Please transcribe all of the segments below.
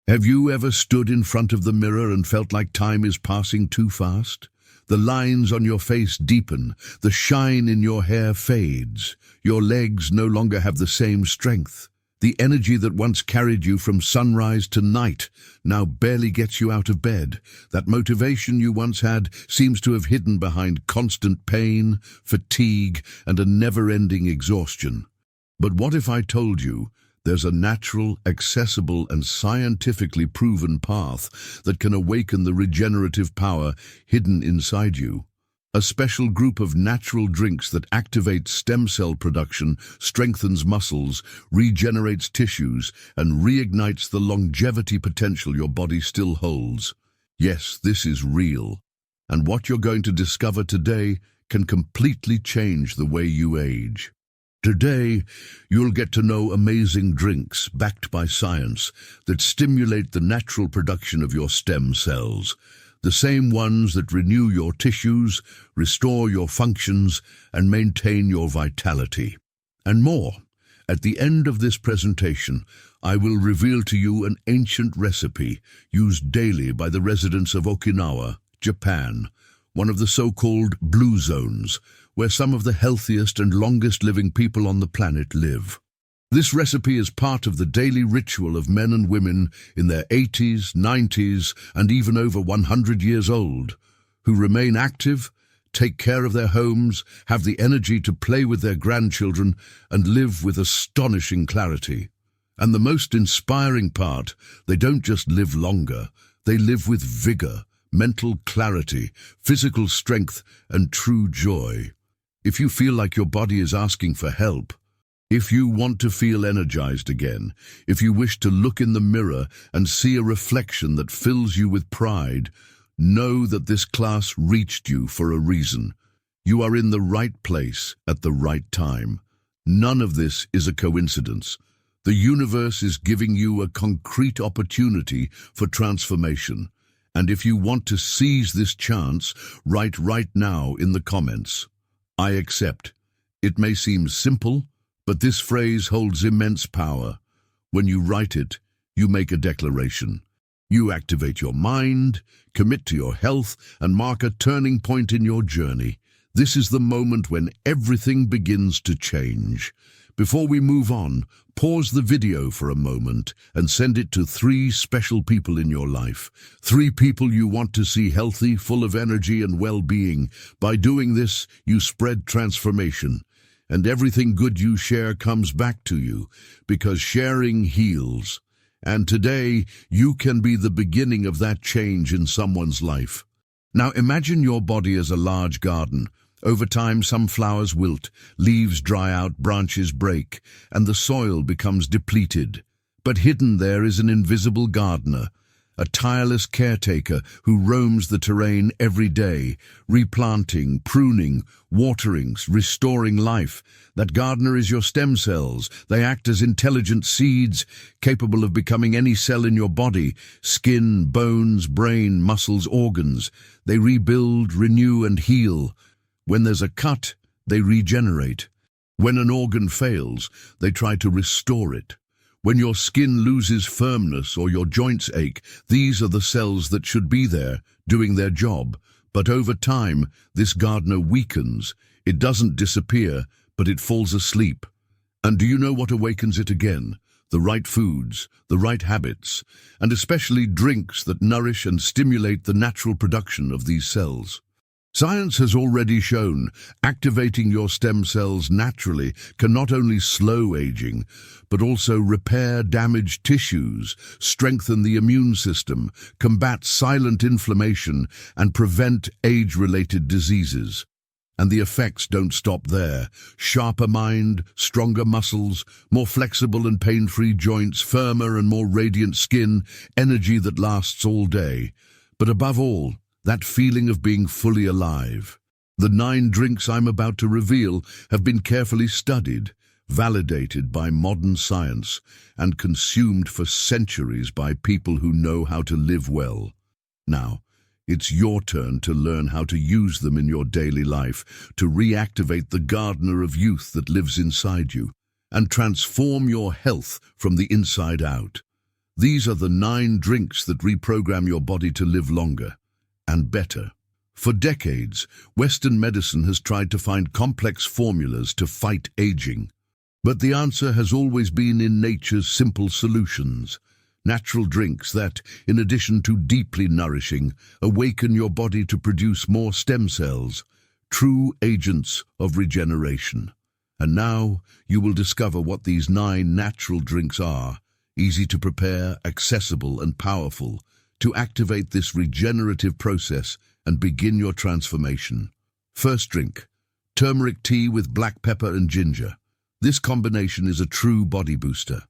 Have you ever stood in front of the mirror and felt like time is passing too fast? The lines on your face deepen, the shine in your hair fades, your legs no longer have the same strength. The energy that once carried you from sunrise to night now barely gets you out of bed. That motivation you once had seems to have hidden behind constant pain, fatigue, and a never-ending exhaustion. But what if I told you there's a natural, accessible, and scientifically proven path that can awaken the regenerative power hidden inside you? A special group of natural drinks that activates stem cell production, strengthens muscles, regenerates tissues, and reignites the longevity potential your body still holds. Yes, this is real. And what you're going to discover today can completely change the way you age. Today, you'll get to know amazing drinks backed by science that stimulate the natural production of your stem cells. The same ones that renew your tissues, restore your functions, and maintain your vitality. And more. At the end of this presentation, I will reveal to you an ancient recipe used daily by the residents of Okinawa, Japan, one of the so-called blue zones, where some of the healthiest and longest-living people on the planet live. This recipe is part of the daily ritual of men and women in their 80s, 90s, and even over 100 years old, who remain active, take care of their homes, have the energy to play with their grandchildren, and live with astonishing clarity. And the most inspiring part, they don't just live longer, they live with vigor, mental clarity, physical strength, and true joy. If you feel like your body is asking for help, if you want to feel energized again, if you wish to look in the mirror and see a reflection that fills you with pride, know that this class reached you for a reason. You are in the right place at the right time. None of this is a coincidence. The universe is giving you a concrete opportunity for transformation. And if you want to seize this chance, write right now in the comments, "I accept." It may seem simple, but this phrase holds immense power. When you write it, you make a declaration. You activate your mind, commit to your health, and mark a turning point in your journey. This is the moment when everything begins to change. Before we move on, pause the video for a moment and send it to 3 special people in your life. 3 people you want to see healthy, full of energy and well-being. By doing this, you spread transformation. And everything good you share comes back to you, because sharing heals. And today, you can be the beginning of that change in someone's life. Now imagine your body as a large garden. Over time, some flowers wilt, leaves dry out, branches break, and the soil becomes depleted. But hidden there is an invisible gardener, a tireless caretaker who roams the terrain every day, replanting, pruning, watering, restoring life. That gardener is your stem cells. They act as intelligent seeds, capable of becoming any cell in your body: skin, bones, brain, muscles, organs. They rebuild, renew, and heal. When there's a cut, they regenerate. When an organ fails, they try to restore it. When your skin loses firmness or your joints ache, these are the cells that should be there, doing their job. But over time, this gardener weakens. It doesn't disappear, but it falls asleep. And do you know what awakens it again? The right foods, the right habits, and especially drinks that nourish and stimulate the natural production of these cells. Science has already shown activating your stem cells naturally can not only slow aging, but also repair damaged tissues, strengthen the immune system, combat silent inflammation, and prevent age-related diseases. And the effects don't stop there. Sharper mind, stronger muscles, more flexible and pain-free joints, firmer and more radiant skin, energy that lasts all day. But above all, that feeling of being fully alive. The 9 drinks I'm about to reveal have been carefully studied, validated by modern science, and consumed for centuries by people who know how to live well. Now, it's your turn to learn how to use them in your daily life, to reactivate the gardener of youth that lives inside you, and transform your health from the inside out. These are the 9 drinks that reprogram your body to live longer and better. For decades, Western medicine has tried to find complex formulas to fight aging. But the answer has always been in nature's simple solutions. Natural drinks that, in addition to deeply nourishing, awaken your body to produce more stem cells, true agents of regeneration. And now you will discover what these 9 natural drinks are, easy to prepare, accessible and powerful, to activate this regenerative process and begin your transformation. First drink, turmeric tea with black pepper and ginger. This combination is a true body booster.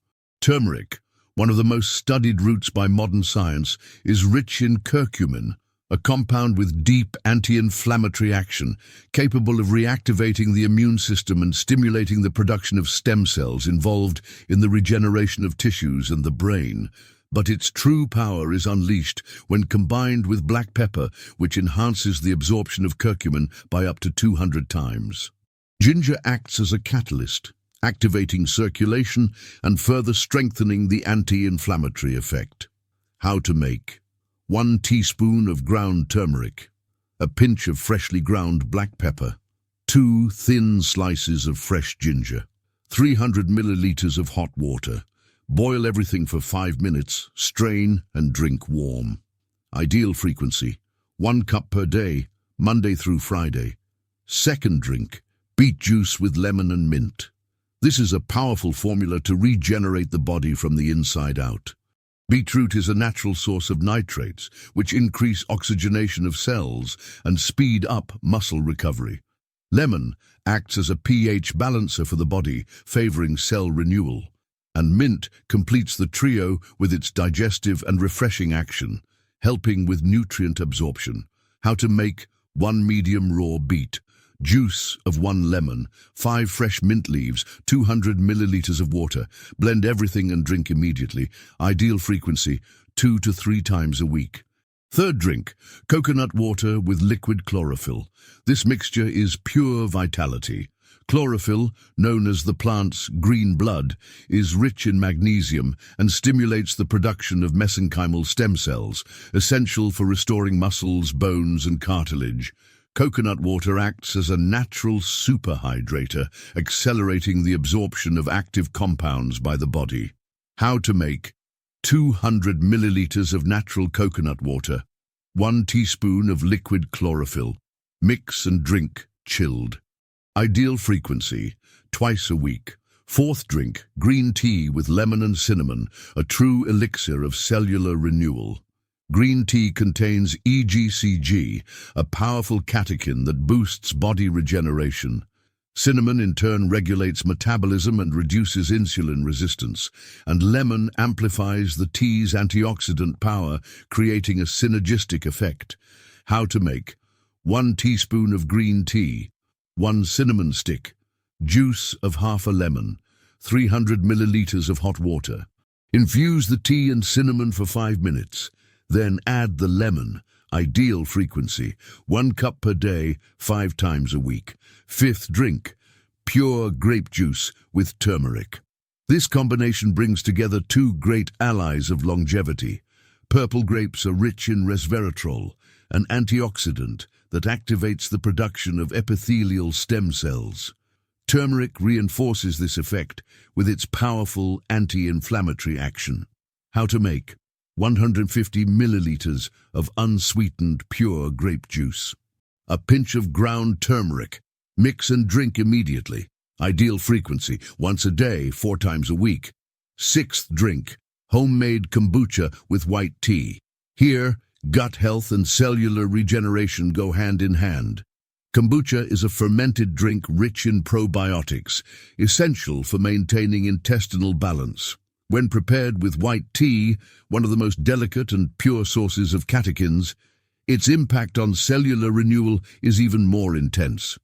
Turmeric, one of the most studied roots by modern science, is rich in curcumin, a compound with deep anti-inflammatory action, capable of reactivating the immune system and stimulating the production of stem cells involved in the regeneration of tissues and the brain. But its true power is unleashed when combined with black pepper, which enhances the absorption of curcumin by up to 200 times. Ginger acts as a catalyst, activating circulation and further strengthening the anti-inflammatory effect. How to make: 1 teaspoon of ground turmeric, a pinch of freshly ground black pepper, 2 thin slices of fresh ginger, 300 milliliters of hot water. Boil everything for 5 minutes, strain and drink warm. Ideal frequency: 1 cup per day, Monday through Friday. Second drink, beet juice with lemon and mint. This is a powerful formula to regenerate the body from the inside out. Beetroot is a natural source of nitrates, which increase oxygenation of cells and speed up muscle recovery. Lemon acts as a pH balancer for the body, favoring cell renewal. And mint completes the trio with its digestive and refreshing action, helping with nutrient absorption. How to make: 1 medium raw beet, juice of 1 lemon, 5 fresh mint leaves, 200 milliliters of water. Blend everything and drink immediately. Ideal frequency: 2 to 3 times a week. Third drink, coconut water with liquid chlorophyll. This mixture is pure vitality. Chlorophyll, known as the plant's green blood, is rich in magnesium and stimulates the production of mesenchymal stem cells, essential for restoring muscles, bones, and cartilage. Coconut water acts as a natural superhydrator, accelerating the absorption of active compounds by the body. How to make: 200 milliliters of natural coconut water, 1 teaspoon of liquid chlorophyll. Mix and drink chilled. Ideal frequency: twice a week. Fourth drink, green tea with lemon and cinnamon, a true elixir of cellular renewal. Green tea contains EGCG, a powerful catechin that boosts body regeneration. Cinnamon in turn regulates metabolism and reduces insulin resistance, and lemon amplifies the tea's antioxidant power, creating a synergistic effect. How to make: 1 teaspoon of green tea, 1 cinnamon stick, juice of half a lemon, 300 milliliters of hot water. Infuse the tea and cinnamon for 5 minutes. Then add the lemon. Ideal frequency: 1 cup per day, 5 times a week. Fifth drink, pure grape juice with turmeric. This combination brings together 2 great allies of longevity. Purple grapes are rich in resveratrol, an antioxidant that activates the production of epithelial stem cells. Turmeric reinforces this effect with its powerful anti-inflammatory action. How to make: 150 milliliters of unsweetened pure grape juice. A pinch of ground turmeric. Mix and drink immediately. Ideal frequency: once a day, 4 times a week. Sixth drink, homemade kombucha with white tea. Here, gut health and cellular regeneration go hand in hand. Kombucha is a fermented drink rich in probiotics, essential for maintaining intestinal balance. When prepared with white tea, one of the most delicate and pure sources of catechins, its impact on cellular renewal is even more intense.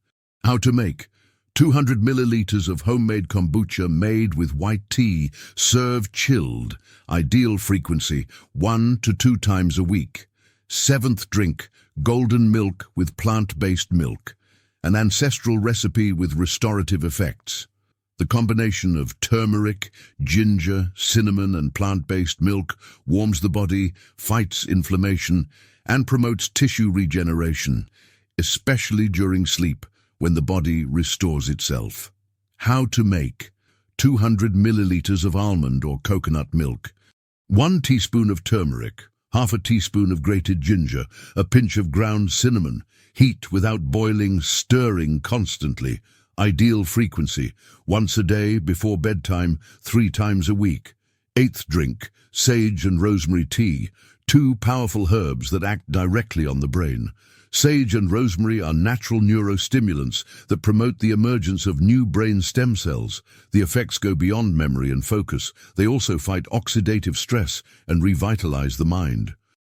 How to make: 200 milliliters of homemade kombucha made with white tea, served chilled. Ideal frequency: 1 to 2 times a week. Seventh drink, golden milk with plant-based milk, an ancestral recipe with restorative effects. The combination of turmeric, ginger, cinnamon, and plant-based milk warms the body, fights inflammation, and promotes tissue regeneration, especially during sleep when the body restores itself. How to make 200 milliliters of almond or coconut milk, 1 teaspoon of turmeric, half a teaspoon of grated ginger, a pinch of ground cinnamon. Heat without boiling, stirring constantly. Ideal frequency, once a day before bedtime, 3 times a week. 8th drink, sage and rosemary tea, 2 powerful herbs that act directly on the brain. Sage and rosemary are natural neurostimulants that promote the emergence of new brain stem cells. The effects go beyond memory and focus. They also fight oxidative stress and revitalize the mind.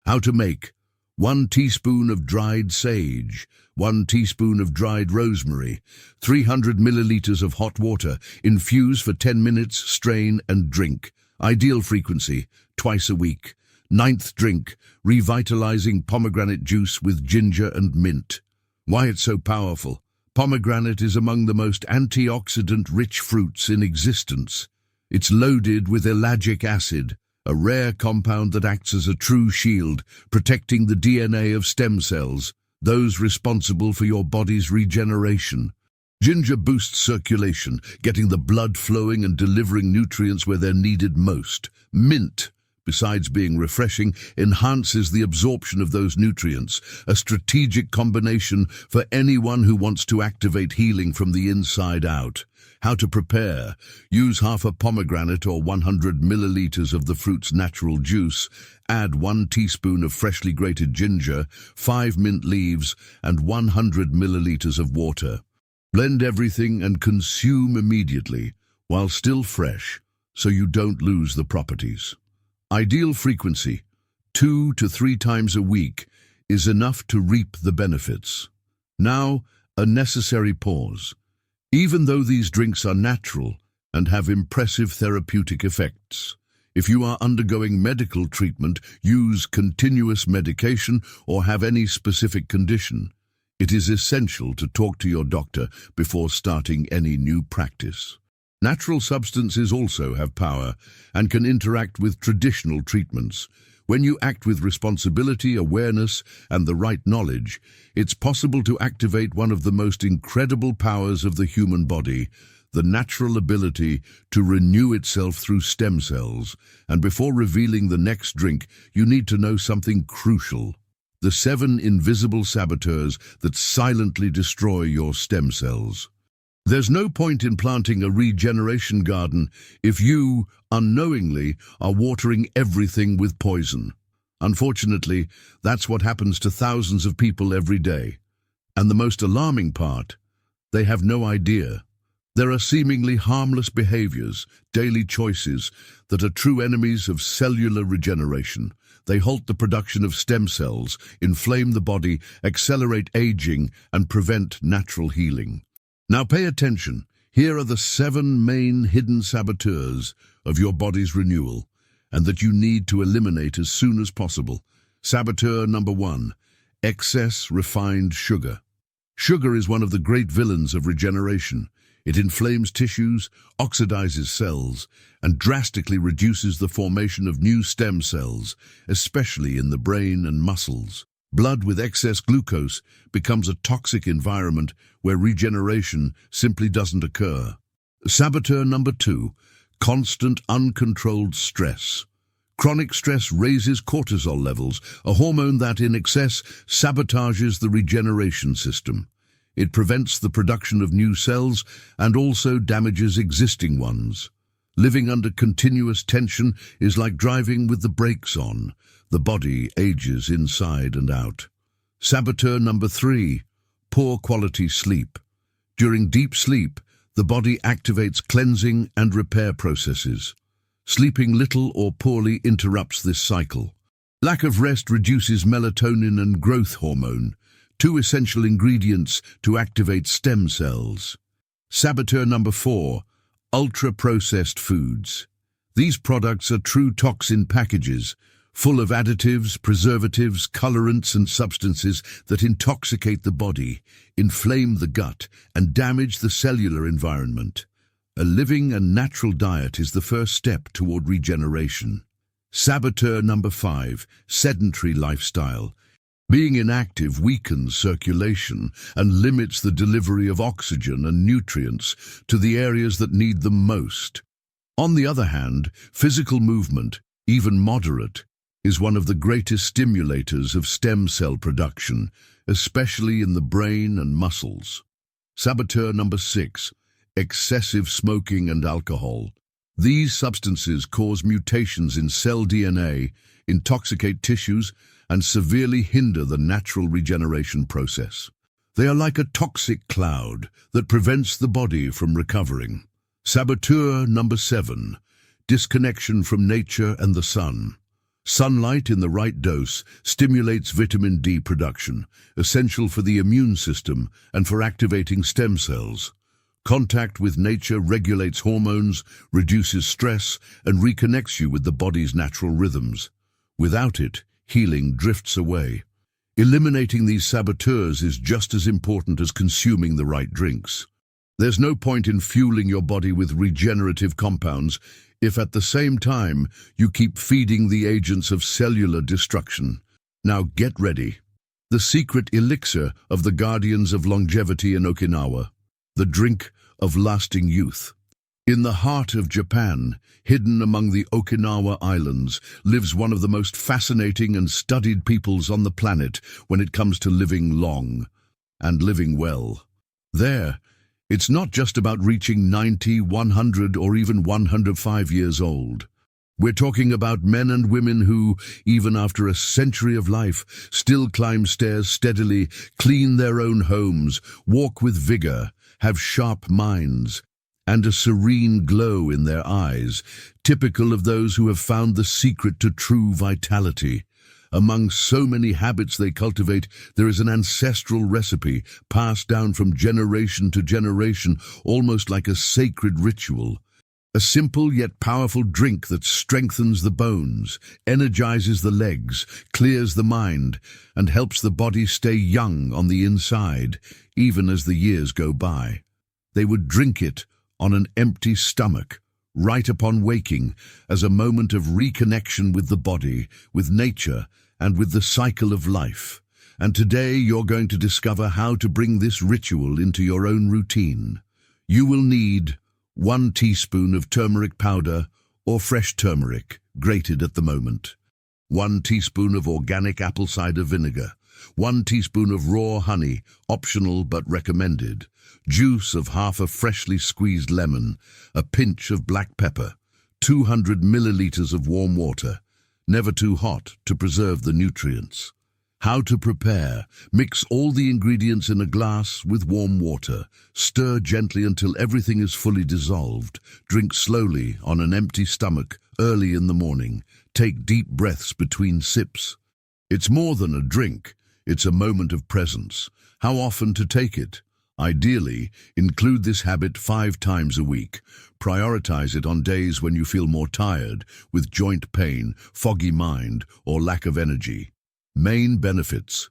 How to make: 1 teaspoon of dried sage, 1 teaspoon of dried rosemary, 300 milliliters of hot water. Infuse for 10 minutes, strain and drink. Ideal frequency, twice a week. 9th drink, revitalizing pomegranate juice with ginger and mint. Why it's so powerful? Pomegranate is among the most antioxidant-rich fruits in existence. It's loaded with ellagic acid, a rare compound that acts as a true shield, protecting the DNA of stem cells, those responsible for your body's regeneration. Ginger boosts circulation, getting the blood flowing and delivering nutrients where they're needed most. Mint, besides being refreshing, enhances the absorption of those nutrients, a strategic combination for anyone who wants to activate healing from the inside out. How to prepare: use half a pomegranate or 100 milliliters of the fruit's natural juice, add 1 teaspoon of freshly grated ginger, 5 mint leaves, and 100 milliliters of water. Blend everything and consume immediately, while still fresh, so you don't lose the properties. Ideal frequency, 2 to 3 times a week, is enough to reap the benefits. Now, a necessary pause. Even though these drinks are natural and have impressive therapeutic effects, if you are undergoing medical treatment, use continuous medication, or have any specific condition, it is essential to talk to your doctor before starting any new practice. Natural substances also have power and can interact with traditional treatments. When you act with responsibility, awareness, and the right knowledge, it's possible to activate one of the most incredible powers of the human body, the natural ability to renew itself through stem cells. And before revealing the next drink, you need to know something crucial: the 7 invisible saboteurs that silently destroy your stem cells. There's no point in planting a regeneration garden if you, unknowingly, are watering everything with poison. Unfortunately, that's what happens to thousands of people every day. And the most alarming part, they have no idea. There are seemingly harmless behaviors, daily choices, that are true enemies of cellular regeneration. They halt the production of stem cells, inflame the body, accelerate aging, and prevent natural healing. Now pay attention. Here are the 7 main hidden saboteurs of your body's renewal, and that you need to eliminate as soon as possible. Saboteur number 1, excess refined sugar. Sugar is one of the great villains of regeneration. It inflames tissues, oxidizes cells, and drastically reduces the formation of new stem cells, especially in the brain and muscles. Blood with excess glucose becomes a toxic environment where regeneration simply doesn't occur. Saboteur number 2, constant uncontrolled stress. Chronic stress raises cortisol levels, a hormone that in excess sabotages the regeneration system. It prevents the production of new cells and also damages existing ones. Living under continuous tension is like driving with the brakes on. The body ages inside and out. Saboteur number 3, poor quality sleep. During deep sleep, the body activates cleansing and repair processes. Sleeping little or poorly interrupts this cycle. Lack of rest reduces melatonin and growth hormone, 2 essential ingredients to activate stem cells. Saboteur number 4, ultra-processed foods. These products are true toxin packages, full of additives, preservatives, colorants, and substances that intoxicate the body, inflame the gut, and damage the cellular environment. A living and natural diet is the first step toward regeneration. Saboteur number 5, sedentary lifestyle. Being inactive weakens circulation and limits the delivery of oxygen and nutrients to the areas that need them most. On the other hand, physical movement, even moderate, is one of the greatest stimulators of stem cell production, especially in the brain and muscles. Saboteur number 6, excessive smoking and alcohol. These substances cause mutations in cell DNA, intoxicate tissues, and severely hinder the natural regeneration process. They are like a toxic cloud that prevents the body from recovering. Saboteur number 7, disconnection from nature and the sun. Sunlight in the right dose stimulates vitamin D production, essential for the immune system and for activating stem cells. Contact with nature regulates hormones, reduces stress, and reconnects you with the body's natural rhythms. Without it, healing drifts away. Eliminating these saboteurs is just as important as consuming the right drinks. There's no point in fueling your body with regenerative compounds if at the same time you keep feeding the agents of cellular destruction. Now get ready. The secret elixir of the guardians of longevity in Okinawa. The drink of lasting youth. In the heart of Japan, hidden among the Okinawa Islands, lives one of the most fascinating and studied peoples on the planet when it comes to living long and living well. There, it's not just about reaching 90, 100, or even 105 years old. We're talking about men and women who, even after a century of life, still climb stairs steadily, clean their own homes, walk with vigor, have sharp minds, and a serene glow in their eyes, typical of those who have found the secret to true vitality. Among so many habits they cultivate, there is an ancestral recipe passed down from generation to generation, almost like a sacred ritual. A simple yet powerful drink that strengthens the bones, energizes the legs, clears the mind, and helps the body stay young on the inside, even as the years go by. They would drink it on an empty stomach, right upon waking, as a moment of reconnection with the body, with nature, and with the cycle of life. And today you're going to discover how to bring this ritual into your own routine. You will need 1 teaspoon of turmeric powder or fresh turmeric, grated at the moment, 1 teaspoon of organic apple cider vinegar, 1 teaspoon of raw honey, optional but recommended, juice of half a freshly squeezed lemon, a pinch of black pepper, 200 milliliters of warm water, never too hot to preserve the nutrients. How to prepare: mix all the ingredients in a glass with warm water. Stir gently until everything is fully dissolved. Drink slowly on an empty stomach early in the morning. Take deep breaths between sips. It's more than a drink, it's a moment of presence. How often to take it? Ideally, include this habit 5 times a week. Prioritize it on days when you feel more tired, with joint pain, foggy mind, or lack of energy. Main benefits: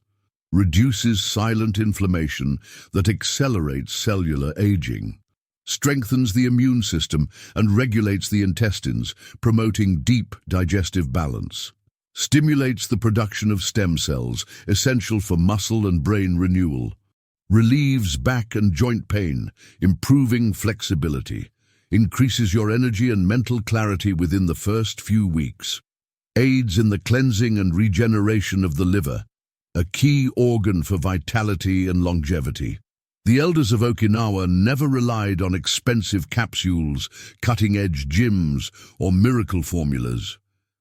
reduces silent inflammation that accelerates cellular aging, strengthens the immune system and regulates the intestines, promoting deep digestive balance, stimulates the production of stem cells, essential for muscle and brain renewal, relieves back and joint pain, improving flexibility, increases your energy and mental clarity within the first few weeks, aids in the cleansing and regeneration of the liver, a key organ for vitality and longevity. The elders of Okinawa never relied on expensive capsules, cutting-edge gyms, or miracle formulas.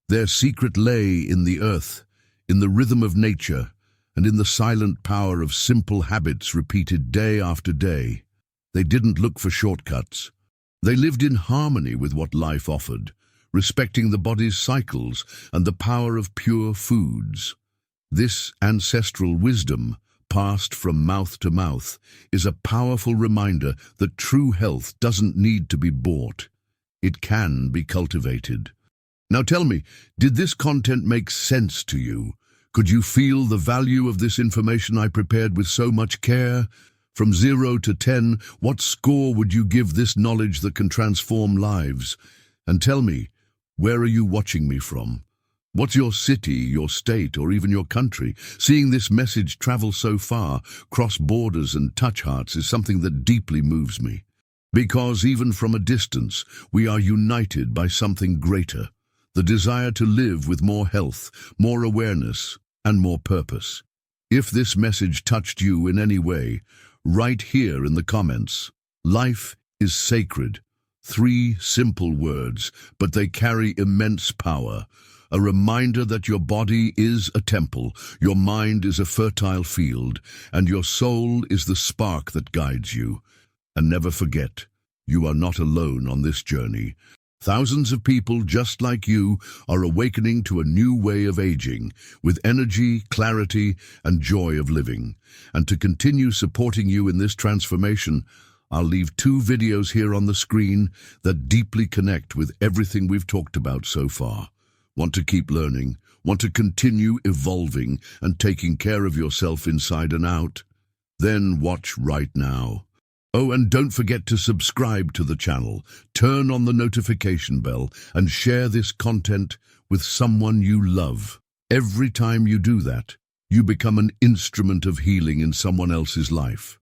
Their secret lay in the earth, in the rhythm of nature, and in the silent power of simple habits repeated day after day. They didn't look for shortcuts. They lived in harmony with what life offered, respecting the body's cycles and the power of pure foods. This ancestral wisdom, passed from mouth to mouth, is a powerful reminder that true health doesn't need to be bought. It can be cultivated. Now tell me, did this content make sense to you? Could you feel the value of this information I prepared with so much care? From 0 to 10, what score would you give this knowledge that can transform lives? And tell me, where are you watching me from? What's your city, your state, or even your country? Seeing this message travel so far, cross borders and touch hearts is something that deeply moves me. Because even from a distance, we are united by something greater, the desire to live with more health, more awareness, and more purpose. If this message touched you in any way, write here in the comments. Life is sacred. 3 simple words, but they carry immense power. A reminder that your body is a temple, your mind is a fertile field, and your soul is the spark that guides you. And never forget, you are not alone on this journey. Thousands of people just like you are awakening to a new way of aging, with energy, clarity, and joy of living. And to continue supporting you in this transformation, I'll leave 2 videos here on the screen that deeply connect with everything we've talked about so far. Want to keep learning? Want to continue evolving and taking care of yourself inside and out? Then watch right now. Oh, and don't forget to subscribe to the channel, turn on the notification bell, and share this content with someone you love. Every time you do that, you become an instrument of healing in someone else's life.